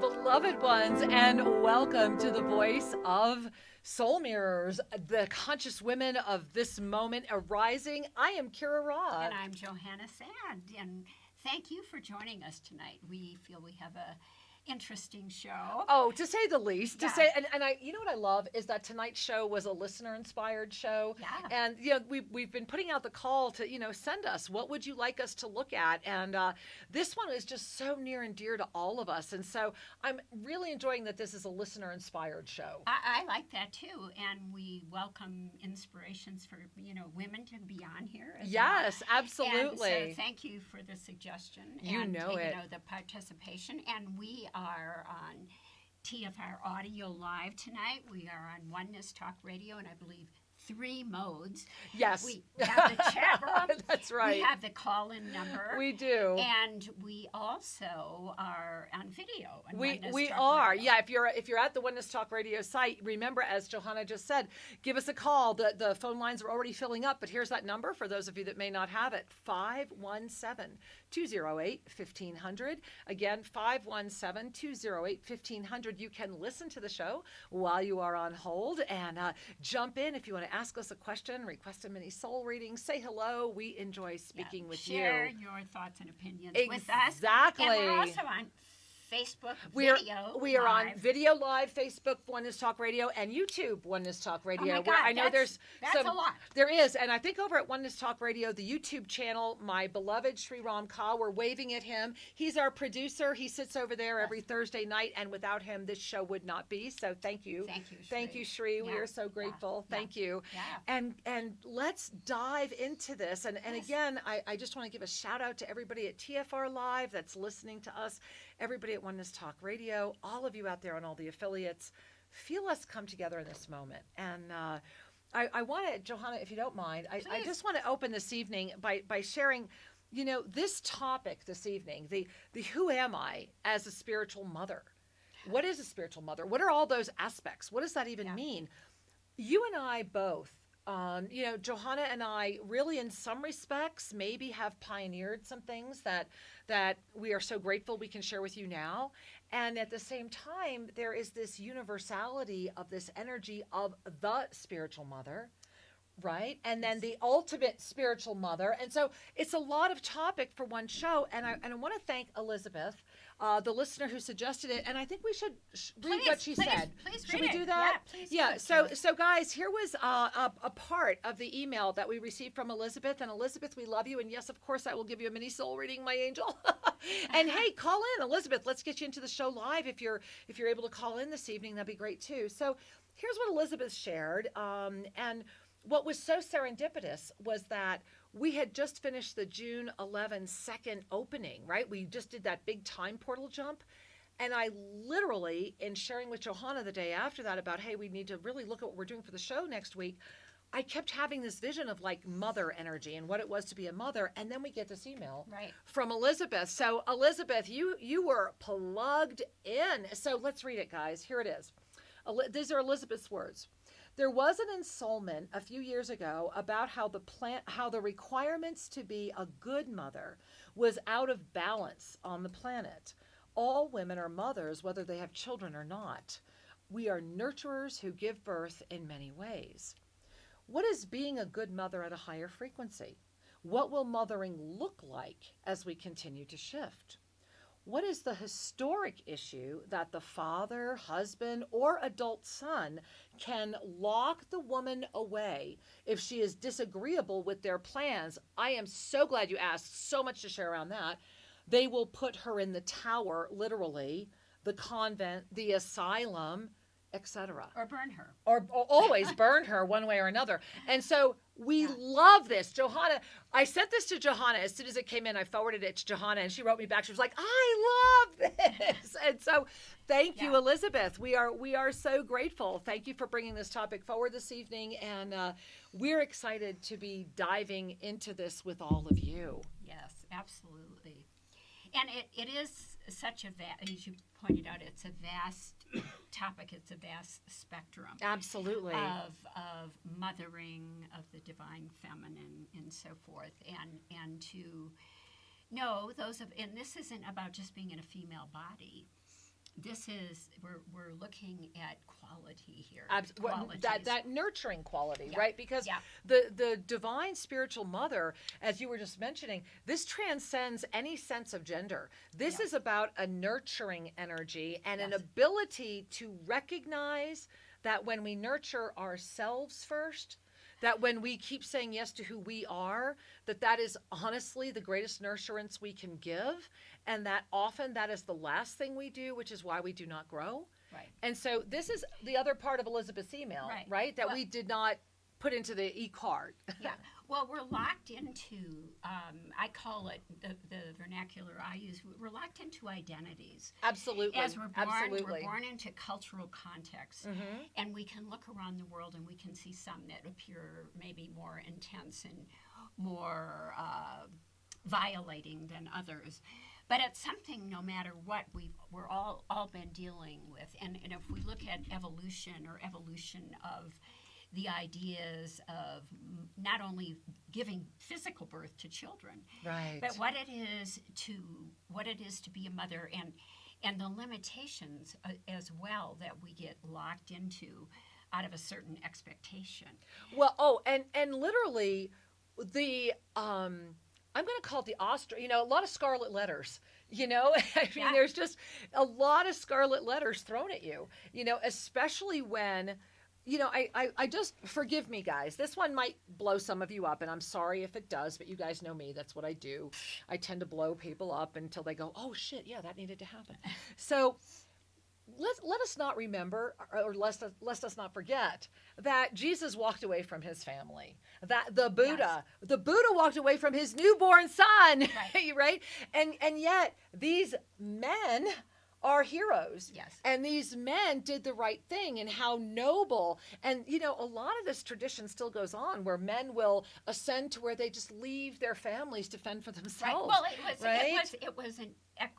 beloved ones, and welcome to the voice of Soul Mirrors, the conscious women of this moment arising. I am Kira Raa. And I'm Johana Kira, and thank you for joining us tonight. We feel we have a interesting show. Oh, to say the least. Yeah. And I, you know what I love is that tonight's show was a listener-inspired show. Yeah. And we've been putting out the call to send us what would you like us to look at, and this one is just so near and dear to all of us, and so I'm really enjoying that this is a listener-inspired show. I like that too, and we welcome inspirations for women to be on here. Yes, well. absolutely. And so thank you for the suggestion. And the participation, and we are on TFR Audio Live tonight. We are on Oneness Talk Radio, and I believe 3 modes. Yes. We have the chat room. That's right. We have the call-in number. We do. And we also are on video. On We are. Radio. Yeah, if you're at the Oneness Talk Radio site, remember, as Johana just said, give us a call. The phone lines are already filling up, but here's that number for those of you that may not have it. 517-208-1500. Again, 517-208-1500. You can listen to the show while you are on hold and jump in if you want to ask us a question, request a mini soul reading, say hello. We enjoy speaking with you. Share your thoughts and opinions with us. Exactly. And we're also on Facebook we are on video live, Facebook Oneness Talk Radio, and YouTube Oneness Talk Radio. Oh my God, I know that's a lot. There is, and I think over at Oneness Talk Radio, the YouTube channel, my beloved Sri Ram Ka, we're waving at him. He's our producer. He sits over there every Thursday night, and without him, this show would not be. So thank you. Thank you, Sri. Yeah. We are so grateful. Yeah. Thank you. Yeah. And let's dive into this. And again, I just want to give a shout out to everybody at TFR Live that's listening to us, everybody at Oneness Talk Radio, all of you out there on all the affiliates. Feel us come together in this moment. And I want to, Johana, if you don't mind, I just want to open this evening by sharing, this topic this evening, the who am I as a spiritual mother? What is a spiritual mother? What are all those aspects? What does that even mean? You and I both, Johana and I really in some respects maybe have pioneered some things that we are so grateful we can share with you now. And at the same time, there is this universality of this energy of the spiritual mother, right? And then the ultimate spiritual mother. And so it's a lot of topic for one show. And I want to thank Elizabeth, the listener who suggested it. And I think we should read what she said. Should we do that? Yeah, please. So guys, here was a part of the email that we received from Elizabeth. And Elizabeth, we love you. And yes, of course, I will give you a mini soul reading, my angel. And hey, call in, Elizabeth. Let's get you into the show live. If you're able to call in this evening, that'd be great too. So here's what Elizabeth shared. And what was so serendipitous was that we had just finished the June 11 second opening, right? We just did that big time portal jump. And I literally, in sharing with Johana the day after that about, hey, we need to really look at what we're doing for the show next week, I kept having this vision of like mother energy and what it was to be a mother. And then we get this email from Elizabeth. So Elizabeth, you were plugged in. So let's read it, guys. Here it is. These are Elizabeth's words. There was an Insoulment a few years ago about how the requirements to be a good mother was out of balance on the planet. All women are mothers, whether they have children or not. We are nurturers who give birth in many ways. What is being a good mother at a higher frequency? What will mothering look like as we continue to shift? What is the historic issue that the father, husband, or adult son can lock the woman away if she is disagreeable with their plans? I am so glad you asked. So much to share around that. They will put her in the tower, literally, the convent, the asylum, etc. Or burn her. Or always burn her one way or another. And so we love this. Johana, I sent this to Johana as soon as it came in. I forwarded it to Johana, and she wrote me back. She was like, I love this. And so thank you, Elizabeth. We are so grateful. Thank you for bringing this topic forward this evening. And we're excited to be diving into this with all of you. Yes, absolutely. And it is such a as you pointed out, it's a vast topic. It's a vast spectrum. Absolutely. Of mothering, of the divine feminine, and so forth, and to know those of, and this isn't about just being in a female body. we're looking at quality here. That nurturing quality, right? Because the divine spiritual mother, as you were just mentioning, this transcends any sense of gender. This is about a nurturing energy and an ability to recognize that when we nurture ourselves first, that when we keep saying yes to who we are, that is honestly the greatest nurturance we can give, and that often that is the last thing we do, which is why we do not grow. Right. And so this is the other part of Elizabeth's email, right? That we did not put into the e-card. Yeah. Well, we're locked into, I call it, the vernacular I use, we're locked into identities. Absolutely. As we're born into cultural contexts. Mm-hmm. And we can look around the world and we can see some that appear maybe more intense and more violating than others. But it's something, no matter what, we're all been dealing with. And if we look at evolution of the ideas of not only giving physical birth to children, but what it is to be a mother, and the limitations as well that we get locked into out of a certain expectation. Well, and literally the I'm going to call it the a lot of scarlet letters, I mean, there's just a lot of scarlet letters thrown at you, especially when, I just, forgive me, guys, this one might blow some of you up, and I'm sorry if it does, but you guys know me, that's what I do. I tend to blow people up until they go, oh shit, yeah, that needed to happen. So let us not remember, or let us not forget that Jesus walked away from his family, that the Buddha walked away from his newborn son, right? And yet these men are heroes. Yes. And these men did the right thing, and how noble. And, a lot of this tradition still goes on where men will ascend to where they just leave their families to fend for themselves. Right. Well, it was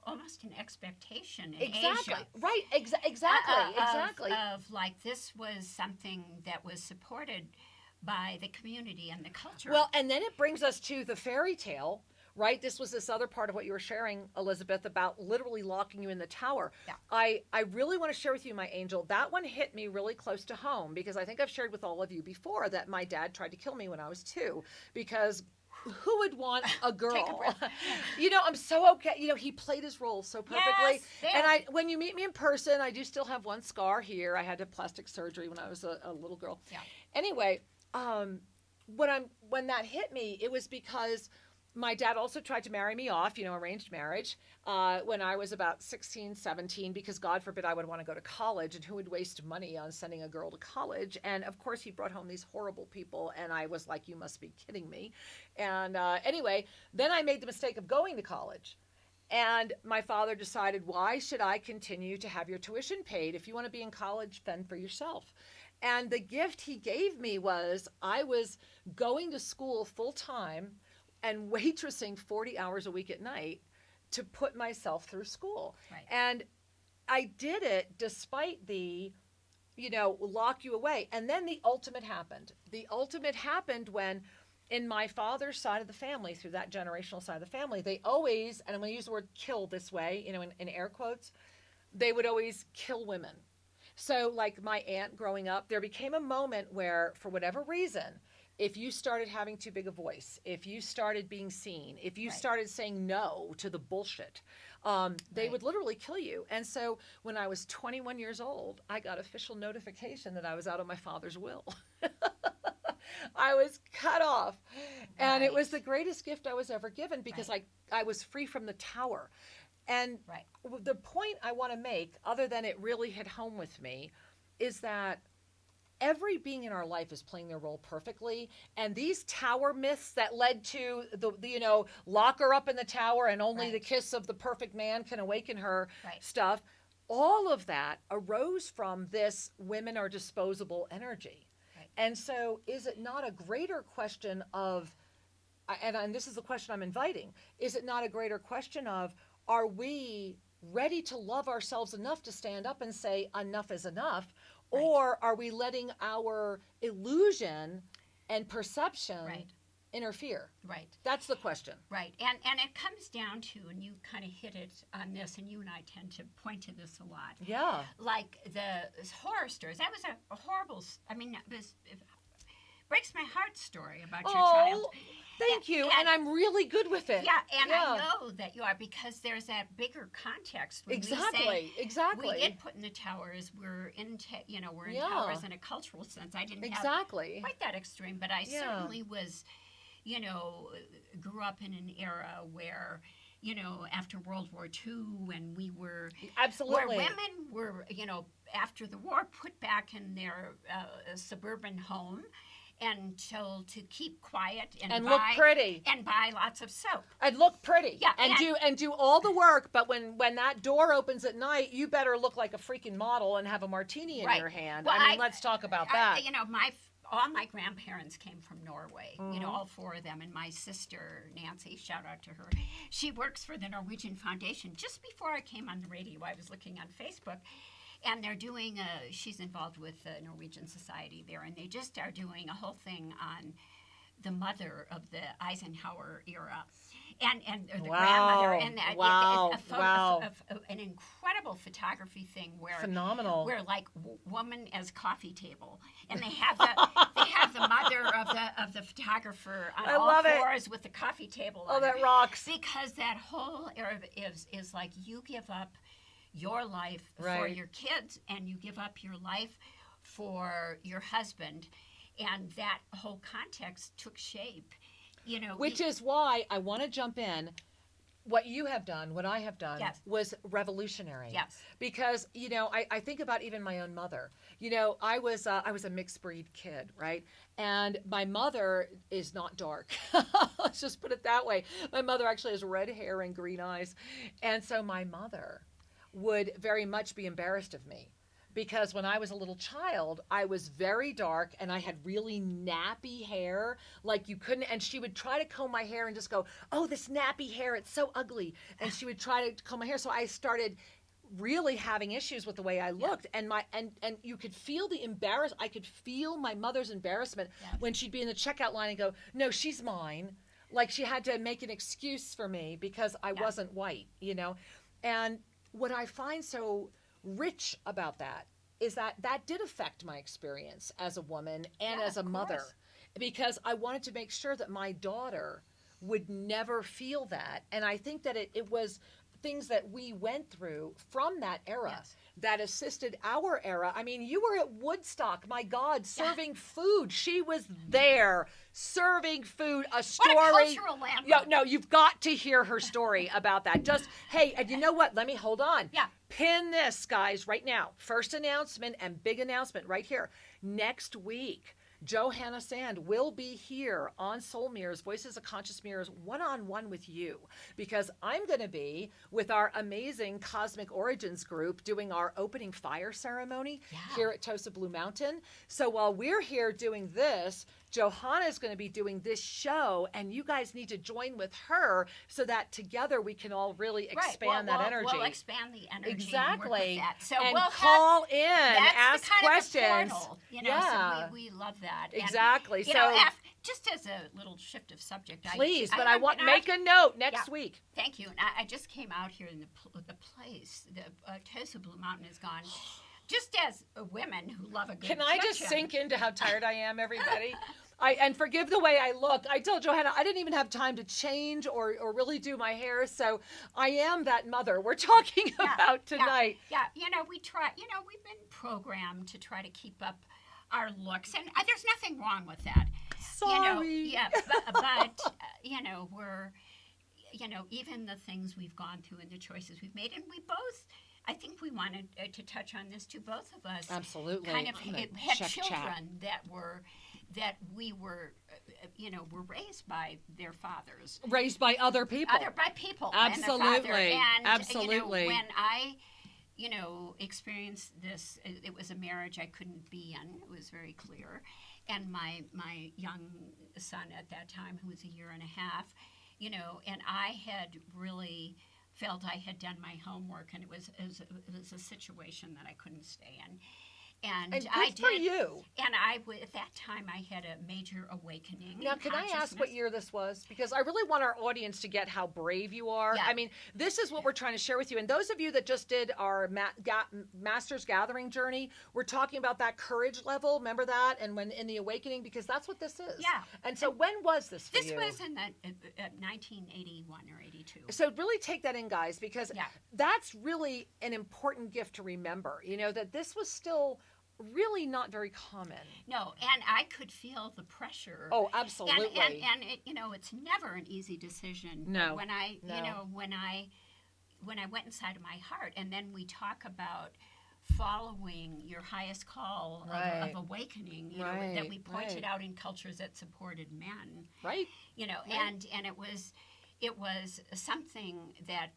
almost an expectation in Asia. Right. Exactly. Of like, this was something that was supported by the community and the culture. Well, and then it brings us to the fairy tale. Right? This was this other part of what you were sharing, Elizabeth, about literally locking you in the tower. Yeah. I really want to share with you, my angel, that one hit me really close to home, because I think I've shared with all of you before that my dad tried to kill me when I was 2, because who would want a girl? Take a breath. I'm so okay. He played his role so perfectly. Yes, and when you meet me in person, I do still have one scar here. I had to have plastic surgery when I was a little girl. Yeah. Anyway, when that hit me, it was because my dad also tried to marry me off, arranged marriage, when I was about 16, 17, because God forbid I would want to go to college, and who would waste money on sending a girl to college? And of course he brought home these horrible people, and I was like, you must be kidding me. And anyway, then I made the mistake of going to college. And my father decided, why should I continue to have your tuition paid? If you want to be in college, fend for yourself. And the gift he gave me was, I was going to school full time and waitressing 40 hours a week at night to put myself through school. Right. And I did it despite the, lock you away. And then the ultimate happened. The ultimate happened when, in my father's side of the family, through that generational side of the family, they always, and I'm going to use the word kill this way, in air quotes, they would always kill women. So like my aunt growing up, there became a moment where, for whatever reason, if you started having too big a voice, if you started being seen, if you started saying no to the bullshit, they would literally kill you. And so when I was 21 years old, I got official notification that I was out of my father's will. I was cut off. And it was the greatest gift I was ever given, because I was free from the tower. And the point I want to make, other than it really hit home with me, is that every being in our life is playing their role perfectly. And these tower myths that led to the lock her up in the tower and only the kiss of the perfect man can awaken her stuff, all of that arose from this women are disposable energy. Right. And so is it not a greater question of, and this is the question I'm inviting, is it not a greater question of, are we ready to love ourselves enough to stand up and say enough is enough? Or are we letting our illusion and perception interfere? Right. That's the question. Right. And it comes down to, and you kind of hit it on this, and you and I tend to point to this a lot. Yeah. Like the horror stories. That was a horrible, it breaks my heart story about your child. Thank you, and I'm really good with it. Yeah, and I know that you are, because there's that bigger context. When exactly. We get put in the towers. We're in towers in a cultural sense. I didn't have quite that extreme, but I certainly was, grew up in an era where, after World War II, when we were where women were, after the war, put back in their suburban home. And told to keep quiet and look pretty and buy lots of soap and look pretty, yeah, and do all the work. But when that door opens at night, you better look like a freaking model and have a martini in your hand. Well, let's talk about that. All my grandparents came from Norway. All four of them, and my sister Nancy, shout out to her. She works for the Norwegian Foundation. Just before I came on the radio, I was looking on Facebook. And they're doing she's involved with the Norwegian Society there, and they just are doing a whole thing on the mother of the Eisenhower era, and the grandmother, and that an incredible photography thing where phenomenal, where like woman as coffee table, and they have the mother of the photographer on all fours with the coffee table. Oh, that rocks! Because that whole era is like you give up your life for your kids, and you give up your life for your husband, and that whole context took shape, Which is why I want to jump in. What you have done, what I have done, was revolutionary. Yes. Because I think about even my own mother. I was a mixed breed kid, right? And my mother is not dark. Let's just put it that way. My mother actually has red hair and green eyes, and so my mother would very much be embarrassed of me, because when I was a little child, I was very dark and I had really nappy hair, like you couldn't, and she would try to comb my hair and just go, "Oh, this nappy hair, it's so ugly." And she would try to comb my hair. So I started really having issues with the way I looked, and you could feel the I could feel my mother's embarrassment when she'd be in the checkout line and go, "No, she's mine." Like she had to make an excuse for me because I wasn't white, And what I find so rich about that is that did affect my experience as a woman and as a mother, because I wanted to make sure that my daughter would never feel that. And I think that it was things that we went through from that era that assisted our era. I mean, you were at Woodstock, my God, serving food. She was there serving food, a story. What a cultural landmark. No, you've got to hear her story about that. Just, hey, and you know what? Let me hold on. Yeah. Pin this, guys, right now. First announcement and big announcement right here. Next week, Johana Sand will be here on Soul Mirrors, Voices of Conscious Mirrors, one-on-one with you, because I'm going to be with our amazing Cosmic Origins group doing our opening fire ceremony here at Tosa Blue Mountain. So while we're here doing this, Johana is going to be doing this show, and you guys need to join with her so that together we can all really expand that energy. We'll expand the energy. Exactly. And work with that. So and we'll call in, ask questions. So we love that. Exactly. And, so just as a little shift of subject, please, I want to make a note next week. Thank you. And I just came out here in the place. The Tosa Blue Mountain is gone. Just as women who love a good Can I just sink into how tired I am, everybody? And forgive the way I look. I told Johana I didn't even have time to change or really do my hair, so I am that mother we're talking about tonight. Yeah, we try, we've been programmed to try to keep up our looks, and there's nothing wrong with that. Sorry. But we're, even the things we've gone through and the choices we've made, and we both, I think we wanted to touch on this too, both of us. Absolutely. Kind of had children that we were, were raised by their fathers. Raised by other people. By people. Absolutely. And absolutely. When I, experienced this, it was a marriage I couldn't be in. It was very clear. And my young son at that time, who was a year and a half, and I had really felt I had done my homework, and it was a situation that I couldn't stay in. And good I did. For you. And at that time, I had a major awakening. Now, can I ask what year this was? Because I really want our audience to get how brave you are. Yeah. I mean, this is what we're trying to share with you. And those of you that just did our Master's Gathering journey, we're talking about that courage level. Remember that? And when in the awakening, because that's what this is. Yeah. And so when was this for you? This was in 1981 or 82. So really take that in, guys, because that's really an important gift to remember, that this was still really not very common. No, and I could feel the pressure. Oh, absolutely. And it, it's never an easy decision. No. When I went inside of my heart, and then we talk about following your highest call of awakening, that we pointed out in cultures that supported men. Right. And it was something that,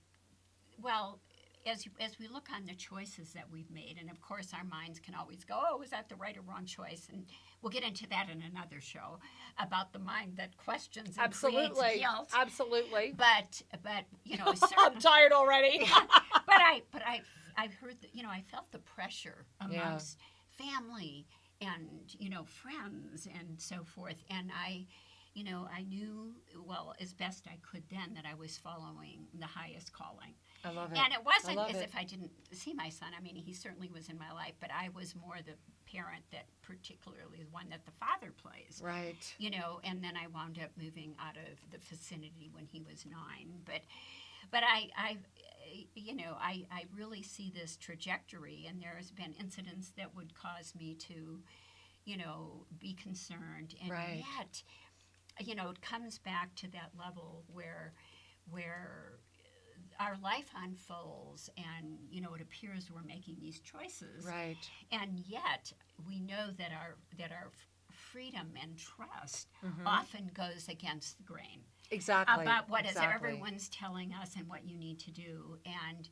well, as we look on the choices that we've made, and of course our minds can always go, oh, is that the right or wrong choice? And we'll get into that in another show about the mind that questions and creates guilt. Absolutely. But I'm tired already. but I've heard that, I felt the pressure amongst family and friends and so forth, and I knew, well, as best I could then, that I was following the highest calling. I love it. And it wasn't as if I didn't see my son. I mean, he certainly was in my life, but I was more the parent that particularly the one that the father plays. Right. And then I wound up moving out of the vicinity when he was 9. But I really see this trajectory, and there has been incidents that would cause me to, be concerned. And yet, it comes back to that level where our life unfolds, and it appears we're making these choices, right? And yet we know that our freedom and trust often goes against the grain. Exactly. About what is everyone's telling us and what you need to do, and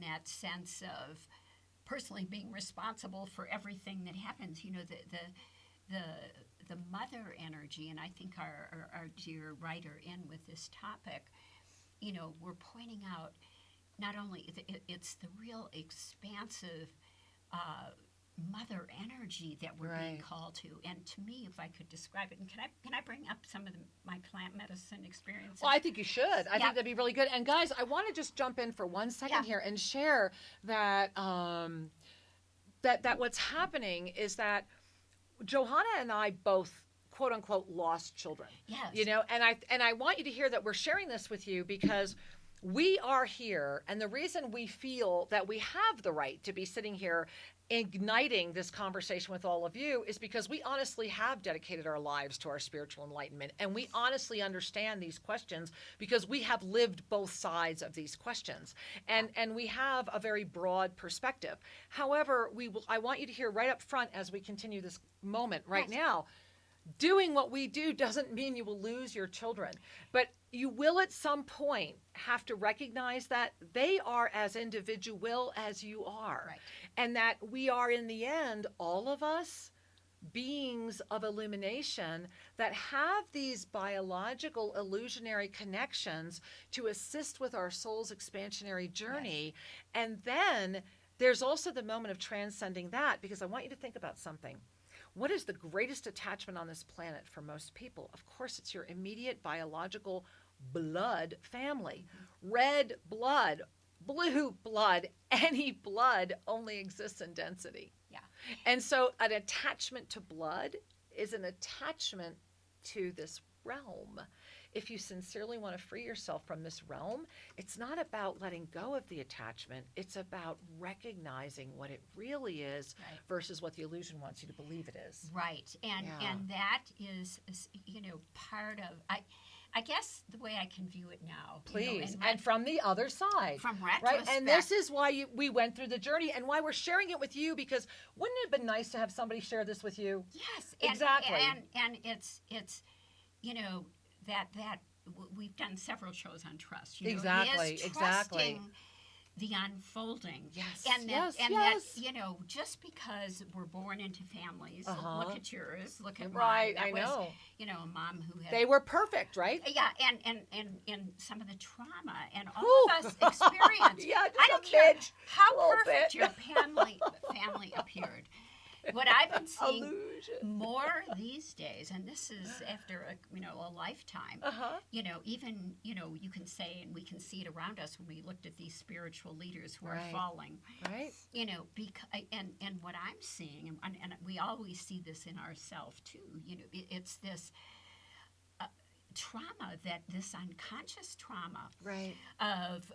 that sense of personally being responsible for everything that happens. The mother energy, and I think our dear writer in with this topic, we're pointing out not only it's the real expansive mother energy that we're being called to. And to me, if I could describe it, and can I bring up some of my plant medicine experiences? Well, I think you should. I think that'd be really good. And guys, I want to just jump in for 1 second here and share that that what's happening is that Johana and I both, quote unquote, lost children. Yes. And I want you to hear that we're sharing this with you because we are here, and the reason we feel that we have the right to be sitting here igniting this conversation with all of you is because we honestly have dedicated our lives to our spiritual enlightenment, and we honestly understand these questions because we have lived both sides of these questions, and we have a very broad perspective. However, I want you to hear right up front as we continue this moment right now, doing what we do doesn't mean you will lose your children, but you will at some point have to recognize that they are as individual as you are. Right. And that we are, in the end, all of us, beings of illumination that have these biological illusionary connections to assist with our soul's expansionary journey. Yes. And then there's also the moment of transcending that, because I want you to think about something. What is the greatest attachment on this planet for most people? Of course, it's your immediate biological blood family. Red blood, blue blood, any blood only exists in density. Yeah. And so an attachment to blood is an attachment to this realm. If you sincerely want to free yourself from this realm, it's not about letting go of the attachment. It's about recognizing what it really is versus what the illusion wants you to believe it is. Right. And that is, part of... I guess the way I can view it now. Please. And from the other side. From retrospect. Right? And this is why we went through the journey and why we're sharing it with you, because wouldn't it have been nice to have somebody share this with you? Yes. Exactly. And it's that we've done several shows on trust. Exactly. The unfolding. Yes. And that, just because we're born into families, look at yours, look at mine. That was, a mom who had... They were perfect, right? Yeah, and some of the trauma and all of us experience. Yeah, just I don't care how perfect your family appeared. what I've been seeing Illusion. more these days, and this is after a lifetime. Even you can say, and we can see it around us when we looked at these spiritual leaders who are falling. Right. And what I'm seeing, and we always see this in ourselves too. It's this trauma, this unconscious trauma, of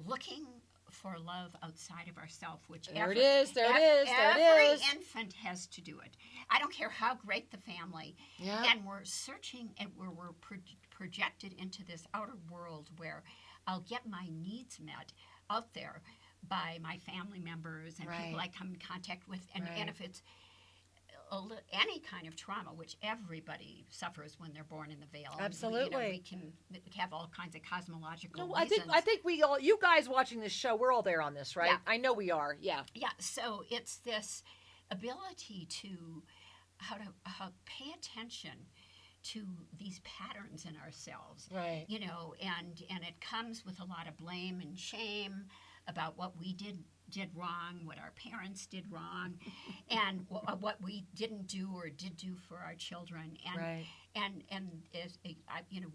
looking for love outside of ourselves, which every infant has to do it. I don't care how great the family, and we're searching, and we're projected into this outer world where I'll get my needs met out there by my family members and people I come in contact with, and if it's any kind of trauma, which everybody suffers when they're born in the veil. Absolutely. We can have all kinds of cosmological reasons. I think we all, you guys watching this show, we're all there on this, right? Yeah. I know we are. Yeah. Yeah. So it's this ability to how pay attention to these patterns in ourselves. Right. And it comes with a lot of blame and shame about what we did wrong, what our parents did wrong, and what we didn't do or did do for our children. And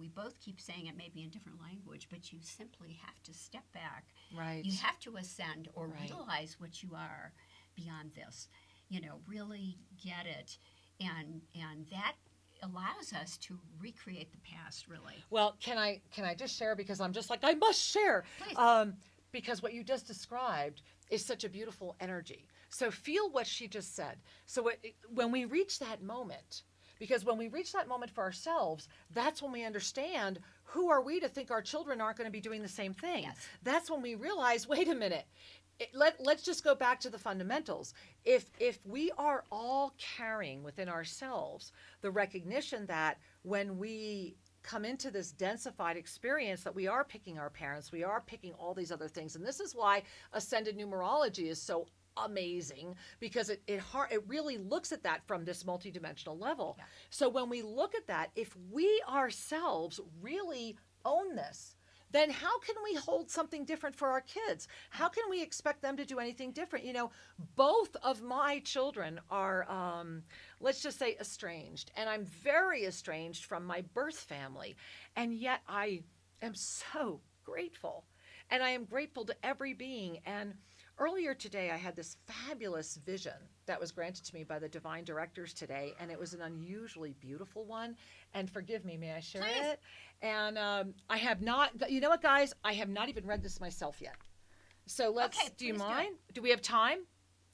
we both keep saying it maybe in different language, but you simply have to step back. Right. You have to ascend or realize what you are beyond this. Really get it, and that allows us to recreate the past. Really. Well, can I just share, because I'm just like, I must share. Please. Because what you just described is such a beautiful energy. So feel what she just said. So when we reach that moment, because when we reach that moment for ourselves, that's when we understand, who are we to think our children aren't going to be doing the same thing? Yes. That's when we realize, wait a minute, let's just go back to the fundamentals. If we are all carrying within ourselves the recognition that when we come into this densified experience, that we are picking our parents, we are picking all these other things. And this is why ascended numerology is so amazing, because it really looks at that from this multidimensional level. Yeah. So when we look at that, if we ourselves really own this, then how can we hold something different for our kids? How can we expect them to do anything different? Both of my children are, let's just say, estranged. And I'm very estranged from my birth family. And yet I am so grateful. And I am grateful to every being. And earlier today, I had this fabulous vision that was granted to me by the divine directors today. And it was an unusually beautiful one. And forgive me, may I share Please. it? And I have not, you know what, guys? I have not even read this myself yet. So let's, do you mind? Do we have time?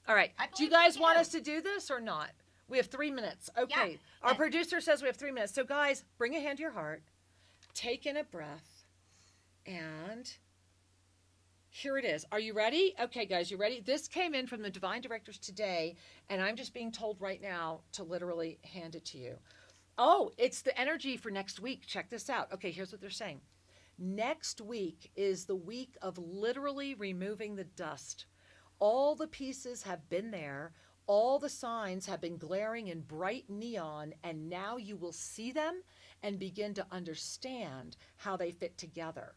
All right. Do you guys want us to do this or not? We have 3 minutes. Okay. Yeah. Our producer says we have 3 minutes. So guys, bring a hand to your heart. Take in a breath. And here it is. Are you ready? Okay, guys, you ready? This came in from the divine directors today, and I'm just being told right now to literally hand it to you. Oh, it's the energy for next week. Check this out. Okay, here's what they're saying. Next week is the week of literally removing the dust. All the pieces have been there. All the signs have been glaring in bright neon, and now you will see them and begin to understand how they fit together.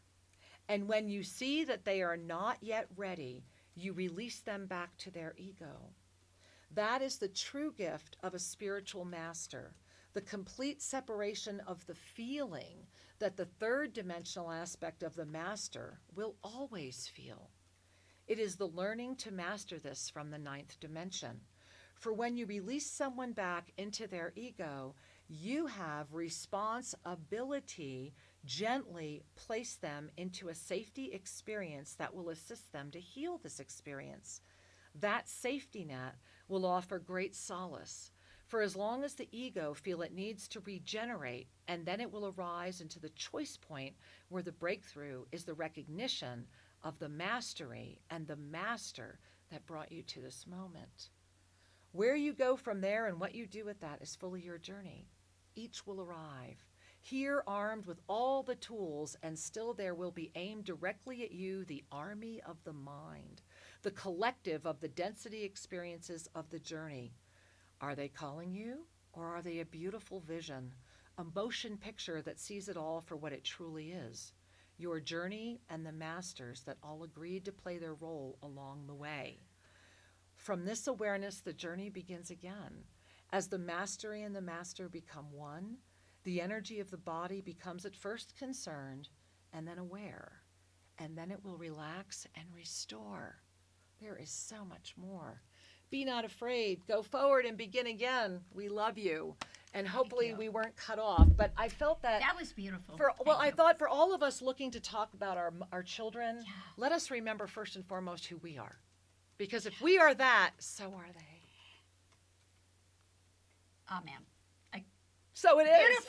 And when you see that they are not yet ready, you release them back to their ego. That is the true gift of a spiritual master. The complete separation of the feeling that the third dimensional aspect of the master will always feel. It is the learning to master this from the ninth dimension. For when you release someone back into their ego, you have responsibility. Gently place them into a safety experience that will assist them to heal this experience. That safety net will offer great solace. For as long as the ego feel it needs to regenerate, and then it will arise into the choice point where the breakthrough is the recognition of the mastery and the master that brought you to this moment. Where you go from there and what you do with that is fully your journey. Each will arrive, here armed with all the tools, and still there will be aimed directly at you the army of the mind, the collective of the density experiences of the journey. Are they calling you, or are they a beautiful vision, a motion picture that sees it all for what it truly is? Your journey and the masters that all agreed to play their role along the way. From this awareness, the journey begins again. As the mastery and the master become one, the energy of the body becomes at first concerned and then aware, and then it will relax and restore. There is so much more. Be not afraid. Go forward and begin again. We love you. And hopefully we weren't cut off. But I felt that... That was beautiful. I thought for all of us looking to talk about our children, let us remember first and foremost who we are. Because if we are that, so are they. Amen. So it is.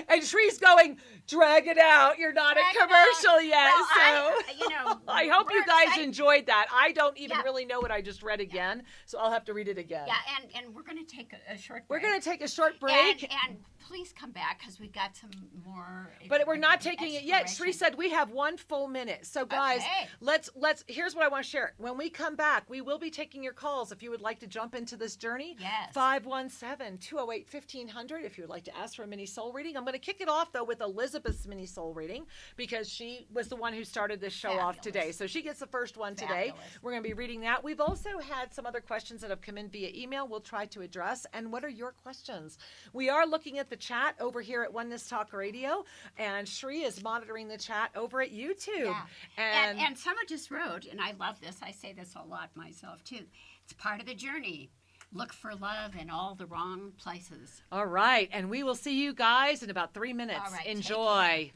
And Shree's going, drag it out. You're not a commercial yet. Well, I hope you guys enjoyed that. I don't even really know what I just read again, so I'll have to read it again. Yeah, and we're going to take a short break. We're going to take a short break. And please come back because we've got some more. But we're not taking it yet. Shree said we have 1 full minute. So guys, let's here's what I want to share. When we come back, we will be taking your calls if you would like to jump into this journey. Yes. 517-208-1500 if you would like to ask for a mini soul reading. I'm going to kick it off though with Elizabeth's mini soul reading because she was the one who started this show off today. So she gets the first one today. We're going to be reading that. We've also had some other questions that have come in via email we'll try to address. And what are your questions? We are looking at the chat over here at Oneness Talk Radio, and Shree is monitoring the chat over at YouTube. Yeah. And someone just wrote, and I love this, I say this a lot myself too, it's part of the journey. Look for love in all the wrong places. All right, and we will see you guys in about 3 minutes. All right, enjoy.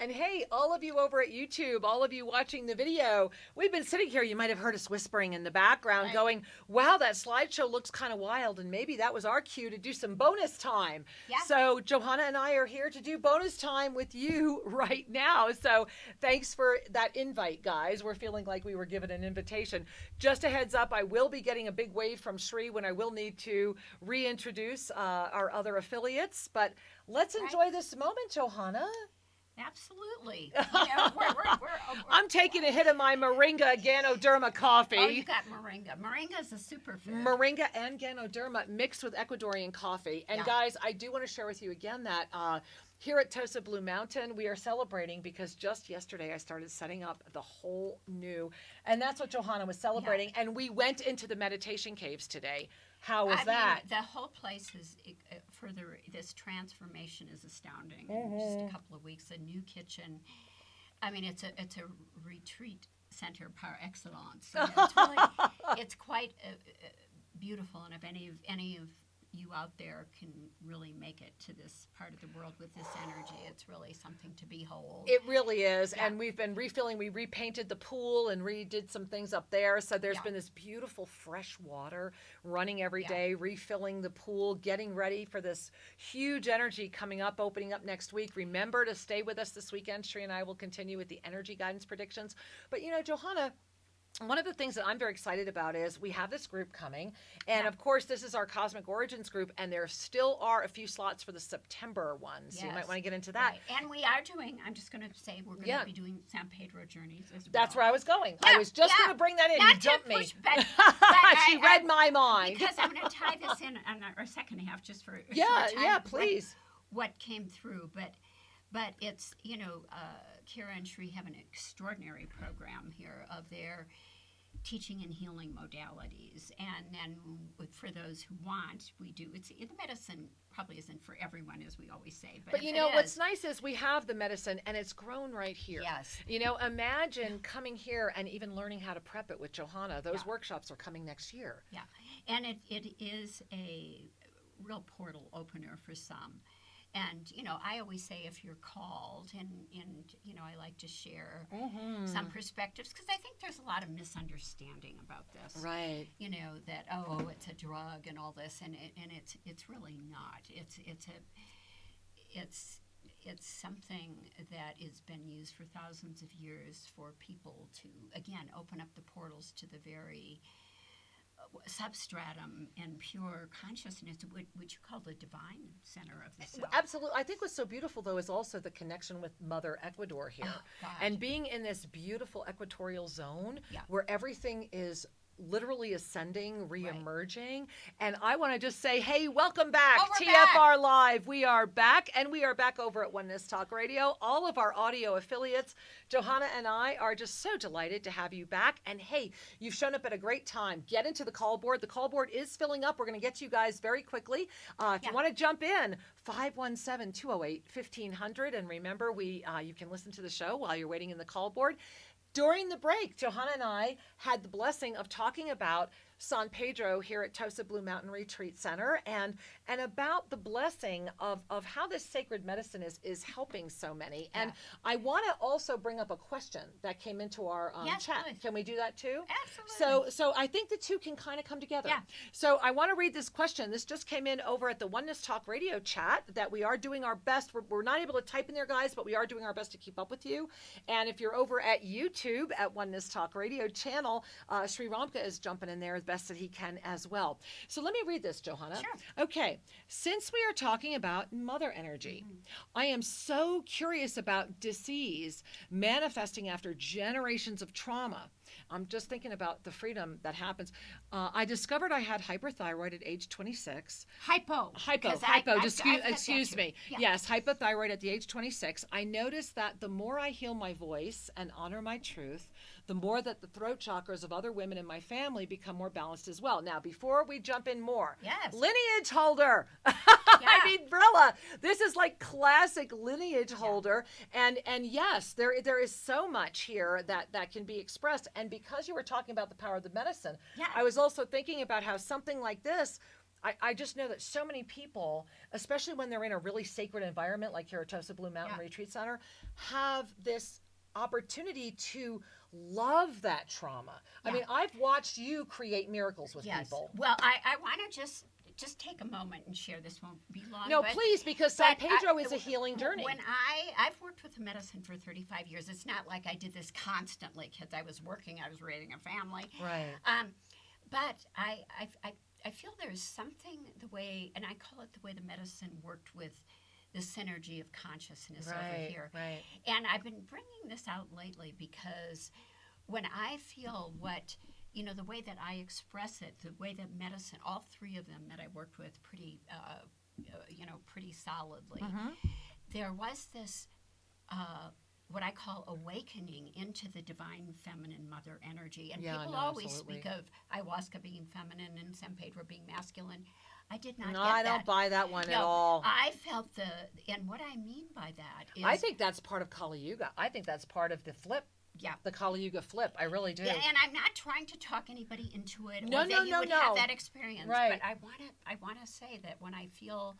And hey, all of you over at YouTube, all of you watching the video, we've been sitting here. You might have heard us whispering in the background going, wow, that slideshow looks kind of wild. And maybe that was our cue to do some bonus time. Yeah. So Johana and I are here to do bonus time with you right now. So thanks for that invite, guys. We're feeling like we were given an invitation. Just a heads up, I will be getting a big wave from Shree when I will need to reintroduce our other affiliates. But let's enjoy this moment, Johana. Absolutely. I'm taking a hit of my Moringa Ganoderma coffee. Oh, you got Moringa. Moringa is a superfood. Moringa and Ganoderma mixed with Ecuadorian coffee. And guys, I do want to share with you again that here at Tosa Blue Mountain, we are celebrating because just yesterday I started setting up the whole new, and that's what Johana was celebrating. Yeah. And we went into the meditation caves today. How was that? The whole place is this transformation is astounding. Just a couple of weeks, a new kitchen. I mean, it's a retreat center par excellence. So it's quite beautiful. And if any of you out there can really make it to this part of the world with this energy, it's really something to behold. It really is. Yeah. And we've been refilling. We repainted the pool and redid some things up there. So there's been this beautiful fresh water running every day, refilling the pool, getting ready for this huge energy coming up, opening up next week. Remember to stay with us this weekend. Shree and I will continue with the energy guidance predictions. But, Johana, one of the things that I'm very excited about is we have this group coming. And of course, this is our Cosmic Origins group. And there still are a few slots for the September ones. So you might want to get into that. Right. And we are doing, I'm just going to say, we're going to be doing San Pedro journeys as well. That's where I was going. I was just going to bring that in. You jumped me. But she read my mind. Because I'm going to tie this in our second half just for a short time. Yeah, please. What came through. But it's, Kira and Shree have an extraordinary program here of their teaching and healing modalities. And then for those who want, we do. The medicine probably isn't for everyone, as we always say. But what's nice is we have the medicine and it's grown right here. Yes. Imagine coming here and even learning how to prep it with Johana. Those workshops are coming next year. Yeah. And it is a real portal opener for some. And, I always say if you're called, and I like to share some perspectives, because I think there's a lot of misunderstanding about this. Right. That, it's a drug and all this, and it's really not. It's something that has been used for thousands of years for people to, again, open up the portals to the very substratum and pure consciousness, which you call the divine center of the self. Absolutely. I think what's so beautiful, though, is also the connection with Mother Ecuador here. And being in this beautiful equatorial zone where everything is literally ascending, re-emerging. And I want to just say, hey, welcome back, TFR back. Live. We are back, and we are back over at Oneness Talk Radio. All of our audio affiliates, Johana and I are just so delighted to have you back. And hey, you've shown up at a great time. Get into the call board. The call board is filling up. We're going to get to you guys very quickly. If you want to jump in, 517-208-1500. And remember, you can listen to the show while you're waiting in the call board. During the break, Johana and I had the blessing of talking about San Pedro here at Tosa Blue Mountain Retreat Center, and about the blessing of how this sacred medicine is helping so many. And I want to also bring up a question that came into our chat. Please. Can we do that too? Absolutely. So I think the two can kind of come together. Yeah. So I want to read this question. This just came in over at the Oneness Talk Radio chat, that we are doing our best. We're not able to type in there, guys, but we are doing our best to keep up with you. And if you're over at YouTube at Oneness Talk Radio channel, Sri Ramka is jumping in there as best that he can as well. So let me read this, Johana. Sure. Okay. Since we are talking about mother energy, I am so curious about disease manifesting after generations of trauma. I'm just thinking about the freedom that happens. I discovered I had hyperthyroid at age 26. Hypo. Excuse me. Yeah. Yes, hypothyroid at the age 26. I noticed that the more I heal my voice and honor my truth, the more that the throat chakras of other women in my family become more balanced as well. Now, before we jump in more, lineage holder. I mean, Brilla, this is like classic lineage holder. And yes, there is so much here that can be expressed. And because you were talking about the power of the medicine, I was also thinking about how something like this, I just know that so many people, especially when they're in a really sacred environment like here at Tosa Blue Mountain Retreat Center, have this opportunity to love that trauma. I mean, I've watched you create miracles with people. Well, I want to just take a moment and share. This won't be long. No, please, because San Pedro is a healing journey. When I've worked with the medicine for 35 years. It's not like I did this constantly because I was working, I was raising a family. Right. But I feel there's something the way, and I call it the way the medicine worked with the synergy of consciousness over here. Right. And I've been bringing this out lately because when I feel the way that I express it, the way that medicine, all three of them that I worked with pretty solidly, there was this, what I call awakening into the divine feminine mother energy. And people always speak of ayahuasca being feminine and San Pedro being masculine. I did not get that. No, I don't buy that one at all. I felt and what I mean by that is... I think that's part of Kali Yuga. I think that's part of the flip. Yeah. The Kali Yuga flip. I really do. Yeah, and I'm not trying to talk anybody into it or that you would have that experience. Right. But I want to say that when I feel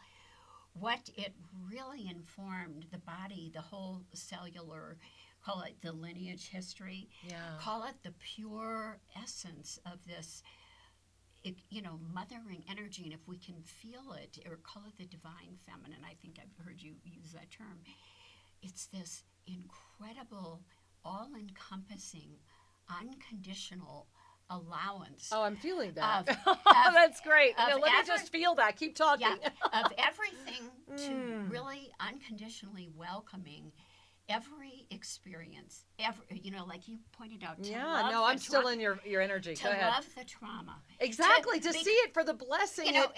what it really informed the body, the whole cellular, call it the lineage history, call it the pure essence of this, mothering energy, and if we can feel it, or call it the divine feminine, I think I've heard you use that term, it's this incredible, all-encompassing, unconditional allowance. Oh, I'm feeling that. That's great. Let me just feel that. Keep talking. Of everything to really unconditionally welcoming every experience, like you pointed out. I'm still in your energy. Go ahead. To love the trauma. Exactly. To see it for the blessing it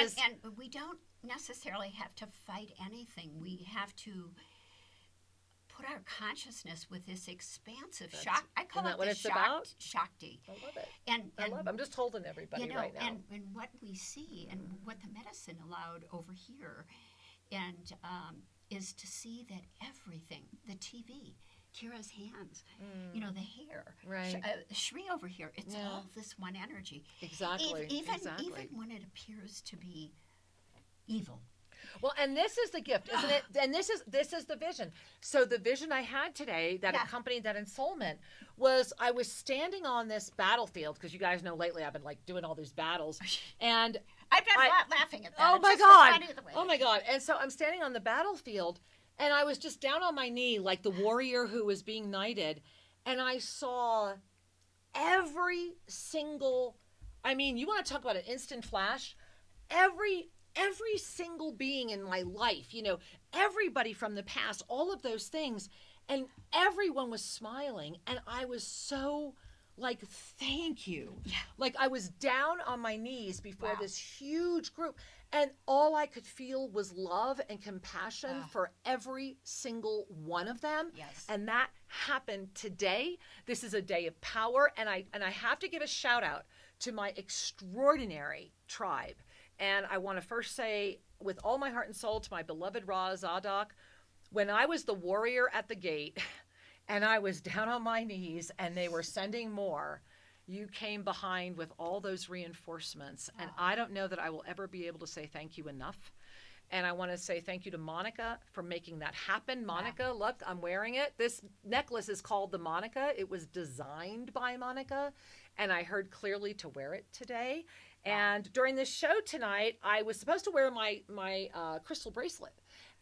is. And we don't necessarily have to fight anything. We have to put our consciousness with this expansive shock. I call it the Shakti. I love it. And I'm just holding everybody right now. And what we see and what the medicine allowed over here, and is to see that everything, the TV, Kira's hands, the hair, right. Shri over here, it's all this one energy. Exactly. Even when it appears to be evil. Well, and this is the gift, isn't it? And this is the vision. So the vision I had today that accompanied that Insoulment was I was standing on this battlefield, because you guys know lately I've been like doing all these battles, and I'm laughing at that. Oh my God! Oh my God! And so I'm standing on the battlefield, and I was just down on my knee like the warrior who was being knighted, and I saw every single. I mean, you want to talk about an instant flash? Every single being in my life, everybody from the past, all of those things, and everyone was smiling, and I was so like, thank you. Yeah. Like I was down on my knees before this huge group, and all I could feel was love and compassion for every single one of them. Yes. And that happened today. This is a day of power, and I have to give a shout out to my extraordinary tribe. And I want to first say, with all my heart and soul, to my beloved Raa Zadok, when I was the warrior at the gate and I was down on my knees and they were sending more, you came behind with all those reinforcements. And I don't know that I will ever be able to say thank you enough. And I want to say thank you to Monica for making that happen. Monica, look, I'm wearing it. This necklace is called the Monica. It was designed by Monica, and I heard clearly to wear it today. And during this show tonight, I was supposed to wear my crystal bracelet.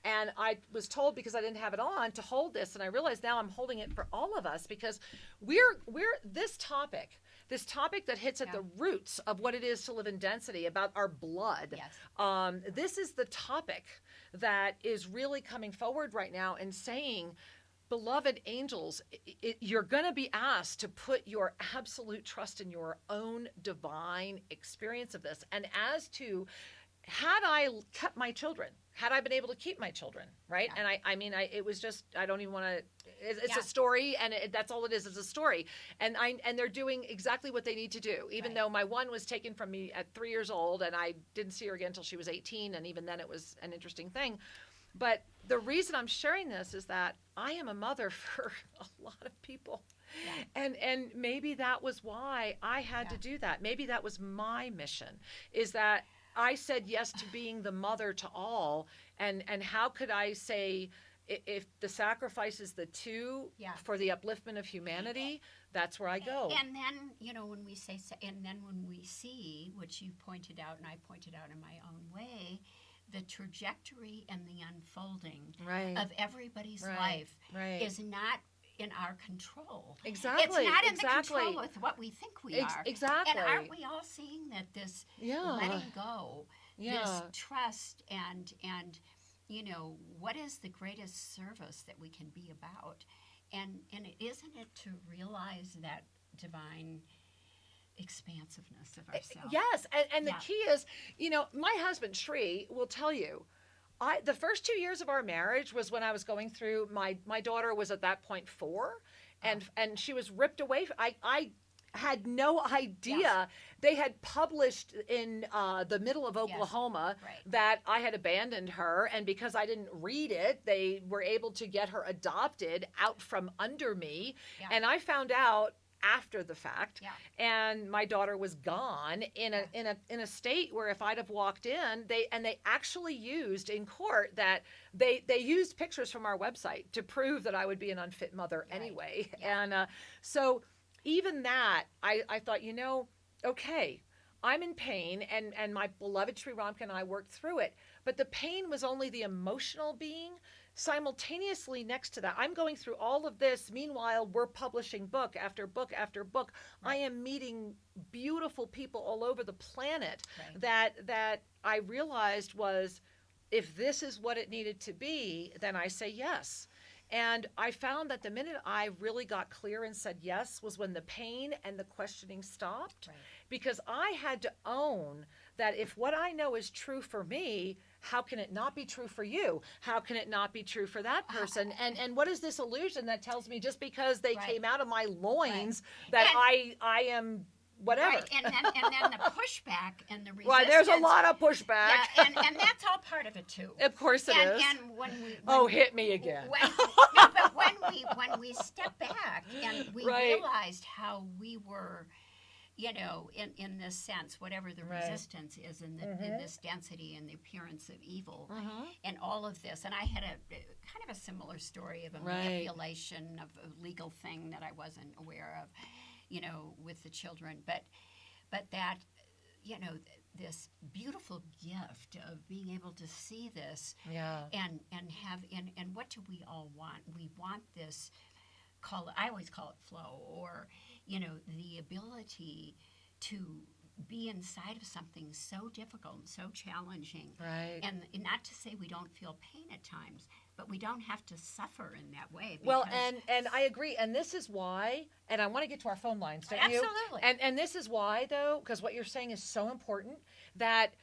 And I was told, because I didn't have it on, to hold this. And I realize now I'm holding it for all of us, because we're this topic that hits at the roots of what it is to live in density, about our blood. Yes. This is the topic that is really coming forward right now and saying, beloved angels, you're going to be asked to put your absolute trust in your own divine experience of this. And as to, had I kept my children, had I been able to keep my children, right? Yeah. And I mean, it was just, I don't even want to, it's a story, and that's all it is a story. And they're doing exactly what they need to do, even though my one was taken from me at 3 years old, and I didn't see her again until she was 18. And even then it was an interesting thing. But the reason I'm sharing this is that I am a mother for a lot of people. Yeah. And maybe that was why I had to do that. Maybe that was my mission, is that I said yes to being the mother to all. And how could I say, if the sacrifice is the two for the upliftment of humanity, that's where I go. And then, when we say, and then when we see, which you pointed out and I pointed out in my own way, the trajectory and the unfolding of everybody's life is not in our control. Exactly. It's not in the control with what we think we are. Exactly. And aren't we all seeing that this letting go, this trust, and what is the greatest service that we can be about? And isn't it to realize that divine expansiveness of ourselves? Yes, and the key is, my husband Shri will tell you, the first 2 years of our marriage was when I was going through, my daughter was at that point 4, and she was ripped away. I had no idea. They had published in the middle of Oklahoma that I had abandoned her, and because I didn't read it, they were able to get her adopted out from under me. And I found out after the fact, and my daughter was gone in a state where if I'd have walked in, they actually used in court that they used pictures from our website to prove that I would be an unfit mother anyway. And so even that, I thought, okay, I'm in pain, and my beloved Sri Ramka and I worked through it, but the pain was only the emotional being. Simultaneously next to that, I'm going through all of this. Meanwhile, we're publishing book after book after book. I am meeting beautiful people all over the planet that I realized was, if this is what it needed to be, then I say yes. And I found that the minute I really got clear and said yes was when the pain and the questioning stopped, because I had to own that if what I know is true for me, how can it not be true for you? How can it not be true for that person? And what is this illusion that tells me just because they came out of my loins that I am whatever? Right. And then the pushback and the resistance. Right, there's a lot of pushback. Yeah, and that's all part of it too. Of course it is. And when hit me again. But when we step back and we realized how we were in this sense, whatever the resistance is in this density and the appearance of evil and all of this. And I had a kind of a similar story of a manipulation of a legal thing that I wasn't aware of, with the children. But that, this beautiful gift of being able to see this and have, and what do we all want? We want this, I always call it flow, or, the ability to be inside of something so difficult and so challenging. Right. And not to say we don't feel pain at times, but we don't have to suffer in that way. Well, and I agree. And this is why, and I want to get to our phone lines, don't you? Absolutely. And this is why, though, because what you're saying is so important, that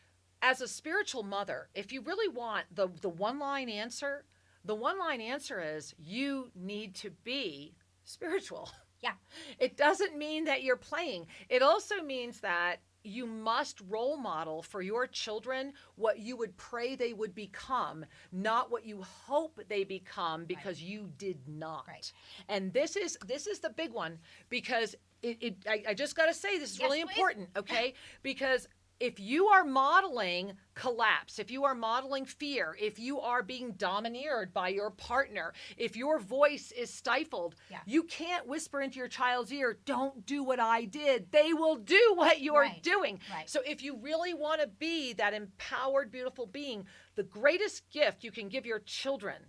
as a spiritual mother, if you really want the one-line answer, the one-line answer is you need to be spiritual. Yeah. It doesn't mean that you're playing. It also means that you must role model for your children what you would pray they would become, not what you hope they become because you did not. Right. And this is the big one, because I just got to say this is really important, okay? Because if you are modeling collapse, if you are modeling fear, if you are being domineered by your partner, if your voice is stifled, you can't whisper into your child's ear, don't do what I did. They will do what you're doing. Right. So if you really want to be that empowered, beautiful being, the greatest gift you can give your children,